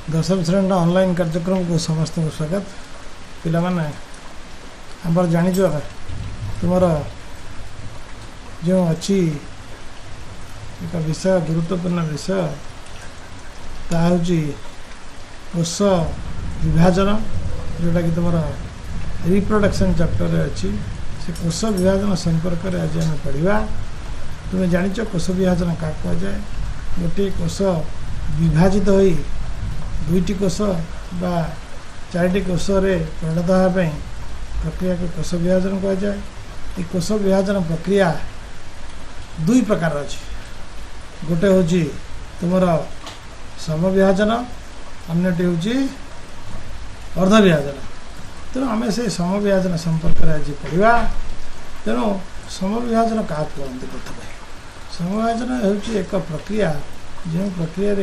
दशम श्रेणी ऑनलाइन कार्यक्रम को समस्त को स्वागत। पिला माने आम जानी तुम जो अच्छी एक विषय गुरुत्वपूर्ण विषय ता हूँ कोष विभाजन जोटा कि तुम रिप्रोडक्शन चैप्टर अच्छी से कोष विभाजन संपर्क में आज आम पढ़ा। तुम्हें जानिच कोष विभाजन क्या कहुए गोटे कोष विभाजित हो दुईटी कोष बा चारिटी कोष परिणत होगापी प्रक्रिया को कोष विभाजन कहुए। ये कोष विभाजन प्रक्रिया दुई प्रकार अच्छी। गोटे हूँ तुम समविभाजन अन्यटी हूँ अर्ध विभाजन। तेणु आम से समविभाजन संपर्क में आज पढ़ा। तेणु समविभाजन क्या कहते प्रथम समविभाजन हूँ एक प्रक्रिया जो प्रक्रिया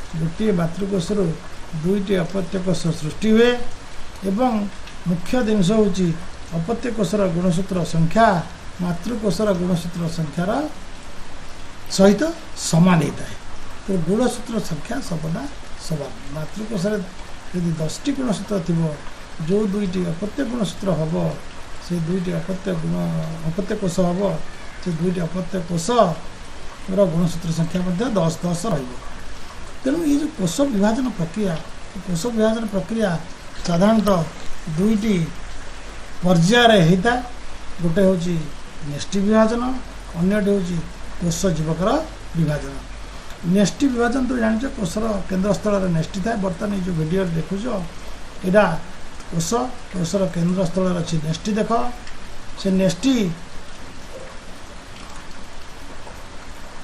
गोटे मातृकोश दुईटी अपत्य कोष सृष्टि हुए एवं मुख्य जिनस हूँ अपत्य कोषर गुणसूत्र संख्या मातृकोषर गुणसूत्र संख्यार सहित सामान होता है। तो गुणसूत्र संख्या सबदा समान मातृकोष यदि 10टी गुणसूत्र थी जो दुईटी अपत्य गुणसूत्र हम से दुईटी अपत्य कोष हम से दुईटी अपत्य कोष गुणसूत्र संख्या 10 रही। तेणु ये जो कोष विभाजन प्रक्रिया साधारणतः दुईटी पर्यायर होता है। गोटे हूँ नेष्टि विभाजन अन्यटी हूँ कोष जीवकर विभाजन। नेष्टि विभाजन तो जान कोषर केन्द्रस्थल नेष्टि थाए। बर्तमान जो वीडियो देखुच यहाँ कोषर केन्द्रस्थल अच्छी नेष्टि देख से नेष्टि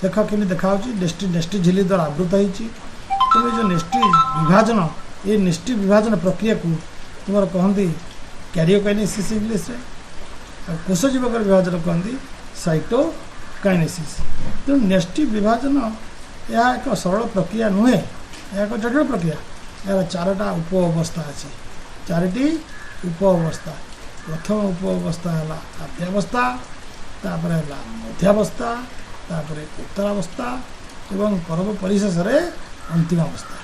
देख केमी देखा नेष्टि झिल्ली द्वारा आवृत होती। तुम जो नेष्टि विभाजन ये नेष्टि विभाजन प्रक्रिया को तुम कहती कैरियोकाइनेसिस इंग्लीश रे कोष जीवक विभाजन कहती साइटोकाइनेसिस। तेणु नेष्टि विभाजन यह एक सरल प्रक्रिया नुहे यह एक जटिल प्रक्रिया। यार चारटा उप अवस्था अच्छी चारिटी उप अवस्था। प्रथम उप अवस्था है आद्यावस्था तापर है मध्यावस्था तापर उत्तरावस्था एवं पर्व परिशेष अंतिम अवस्था।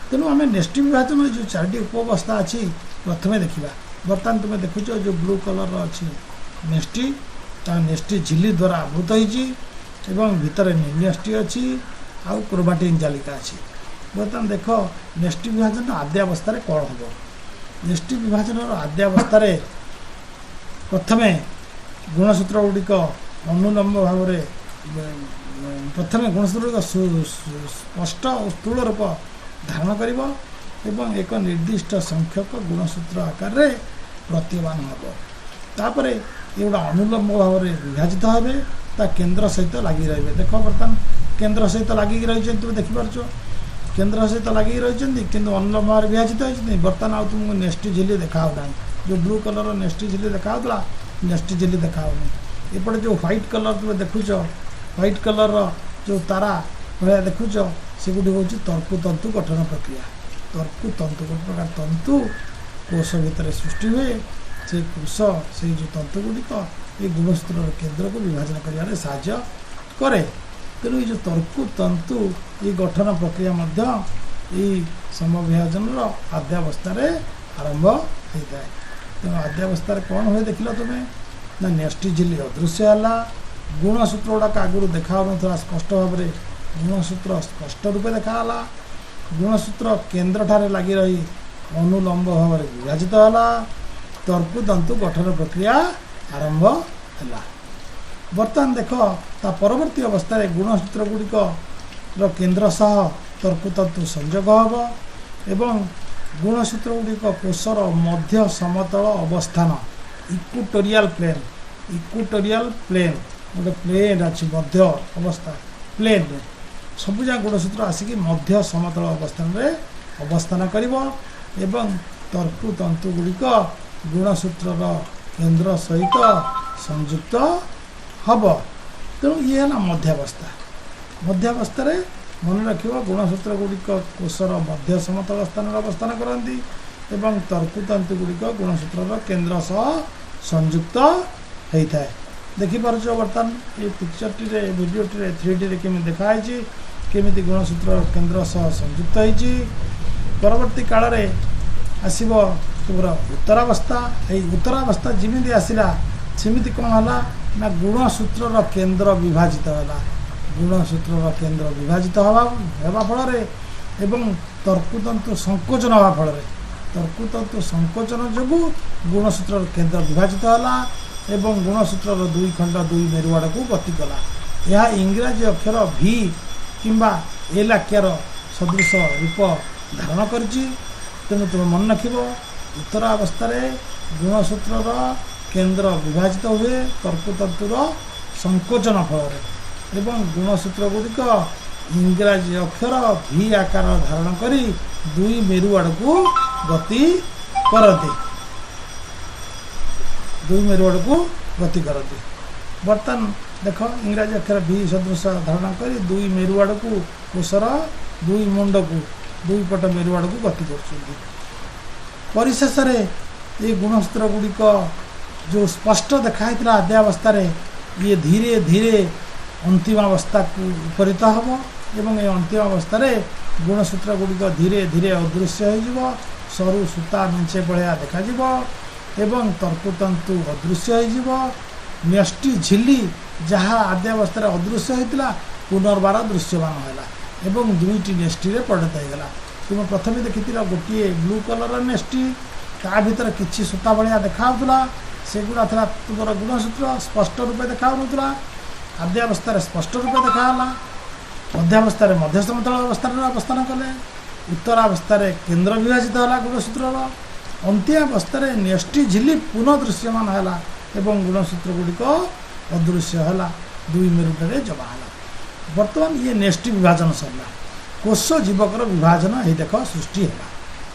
तेणु आम नेष्टि विभाजन जो चारिटी उप अवस्था अच्छी प्रथम देखा। बर्तमान तुम देखुच जो ब्लू कलर अच्छी नेष्टि नेष्टि झिल्ली द्वारा आवृत हो भितर न्यूनेष्टि अच्छी आउ क्रोमाटिन जालिका अच्छी। बर्तमान देख नेष्टि विभाजन आद्यावस्था कौन हम नेष्टि विभाजन आद्यावस्था प्रथम गुणसूत्र गुड़िक अनुलम्ब भाव प्रथम गुणसूत्र गुड़िक स्पष्ट और स्थूल रूप धारण कर एक निर्दिष्ट संख्यक गुणसूत्र आकार प्रतीयमान हम। तापर ये गोटा अनुलम्ब भाव विभाजित हे ता केन्द्र सहित लगी रे। देख बर्तमान केन्द्र सहित लगिक रही तुम देखिपार केन्द्र सहित लगिक रही कि अनुलम्ब भाव विभाजित होती। बर्तमान आ तुमको नेष्टि झिल्ली देखा जो ब्लू कलर नेष्टि झिल्ली देखा नेष्टि झिल्ली देखा एपटे जो व्हाइट कलर तुम देखुच व्हाइट कलर जो तारा भाया देखुच से गुटी हूँ तर्कु तंतु गठन प्रक्रिया। तर्कु तंतु गोटे प्रकार तंतु कोष भितर सृष्टि हुए से कोष से जो तंतु गुड़िक ये गुणसूत्र केन्द्र को विभाजन कर साहाय्य करे। तेणु ये तर्कु तंतु ये गठन प्रक्रिया समविभाजन आद्यावस्था आरंभ होता है। तेणु आद्यावस्था कौन हुए देख तुम्हें ना नेष्टि झिल्ली अदृश्य है गुणसूत्र गुड़ाक आगुरी देखा ना स्पष्ट भाव में गुणसूत्र स्पष्ट रूपे देखा गुणसूत्र केन्द्र ठारे लगी रही अनुलम्ब भाव विभाजित है तर्कु तंतु गठन प्रक्रिया आरंभ है। बर्तमान देख ता परवर्ती अवस्था गुणसूत्र गुड़िक केन्द्र सह तर्कु तंतु संयोग हम एवं गुणसूत्र गुड़िक कोषर मध्य समतल अवस्थान इक्वेटोरियल प्लेन गोटे प्लेन अच्छी मध्य अवस्था प्लेन सबुजा गुणसूत्र आसिक मध्य समतल अवस्थान कर तर्कु तंतु गुड़िक गुणसूत्र केन्द्र सहित संयुक्त हम। तेणु ये है मध्यावस्था मन रख गुणसूत्र गुड़िक कोषर मध्य समतल स्थान अवस्थान करती तर्कु तंतु गुड़िक गुणसूत्र केन्द्र सह संयुक्त होता है। देखिपार बर्तमान ये picture T video T 3D केमी देखाई केमी गुणसूत्र केन्द्र सह संयुक्त परवर्ती काल रे आसीबो तुमर उत्तरावस्था। ए उत्तरावस्था जिमिति आसिला सेमिति कोन हला ना गुणसूत्रर केन्द्र विभाजित होला। गुणसूत्रर केन्द्र विभाजित हवा फल एवं तर्कुतंतु संकोचन हवा फल तर्कुतंतु संकोचन जोगु गुणसूत्रर केन्द्र विभाजित होला एवं गुणसूत्रर दुई खंड दुई मेरुआड़ को गति कला। यह इंग्राजी अक्षर भी किंबा एल आख्यार सदृश रूप धारण करिछि। तेणु तुम मन रख उत्तरावस्था गुणसूत्रर केन्द्र विभाजित हुए तर्कुतंतुर संकोचन फल एवं गुणसूत्र गुड़िक इंग्राजी अक्षर भी आकार धारण करी दुई मेरु आड़ को गति करते दुई मेरु आड़ को गति करते। बर्तमान देख इंग्राजी अक्षर भी सदृश धारण करी दुई मेरु आड़ को कोशर दुई मुंड को दुई पट मेरु आड़ को गति कर। परिशेष ये गुणसूत्र गुड़िक जो स्पष्ट देखाई आद्यावस्था ये धीरे धीरे अंतिम अवस्था को उपरीत हम एवं ये अंतिम अवस्था गुणसूत्र गुड़िक धीरे धीरे अदृश्य हो सरु सूता मेंचे भलिया देखा एवं तर्कुतंतु अदृश्य हो न्यष्टि झिल्ली जहाँ आद्यावस्था अदृश्य होता पुनर्बार दृश्यमान है एवं दुईटी नेष्टि परिणत होगा। तुम प्रथम देखी गोटे ब्लू कलर नेष्टि ता भीतर किसी सूता भलिया देखा सेगुड़ा था तुम गुणसूत्र स्पष्ट रूप देखा आद्यावस्था स्पष्ट रूप देखाला। मध्यावस्था मध्य समतल अवस्था अवस्थान कले उत्तरावस्था केन्द्र विभाजित है गुणसूत्र अंत्यावस्था न्यष्टि झिल्ली पुनः दृश्यमान है एवं गुणसूत्र गुड़िक अदृश्य है दुई मेरुटे जमा है। बर्तमान ये न्यष्टि विभाजन सरला कोष जीवकर विभाजन ये देख सृष्टि है।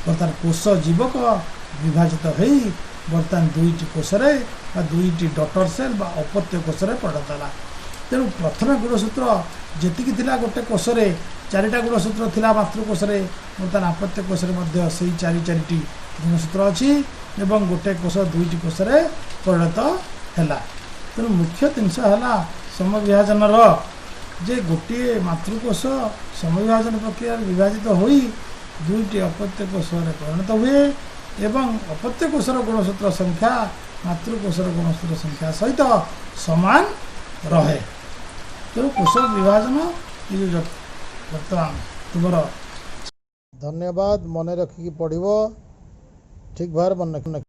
बर्तमान कोष जीवक विभाजित हो बर्तमान दुईटी कोषरे दुईटी डटर सेल बा अपत्य कोषरे परिणत है। तेणु प्रथम गुणसूत्र जी गोटे कोषरे चारिटा गुणसूत्र थिला मातृकोश बर्तमान अपत्य कोष से चारि चारिटी गुणसूत्र अच्छी एवं गोटे कोष दुईटी कोष परिणत है। तेणु मुख्य जिनस है समय विभाजन जे गोटे मातृकोश समय विभाजन प्रक्रिया विभाजित हो दुईटी अपत्य कोष परिणत हुए एवं अपत्य कोषर गुणसूत्र संख्या मातृकोषर गुणसूत्र संख्या सहित समान रहे। तेणु कोष विभाजन ये बर्तमान तुम धन्यवाद मन रखिकी पढ़ ठीक भाव मन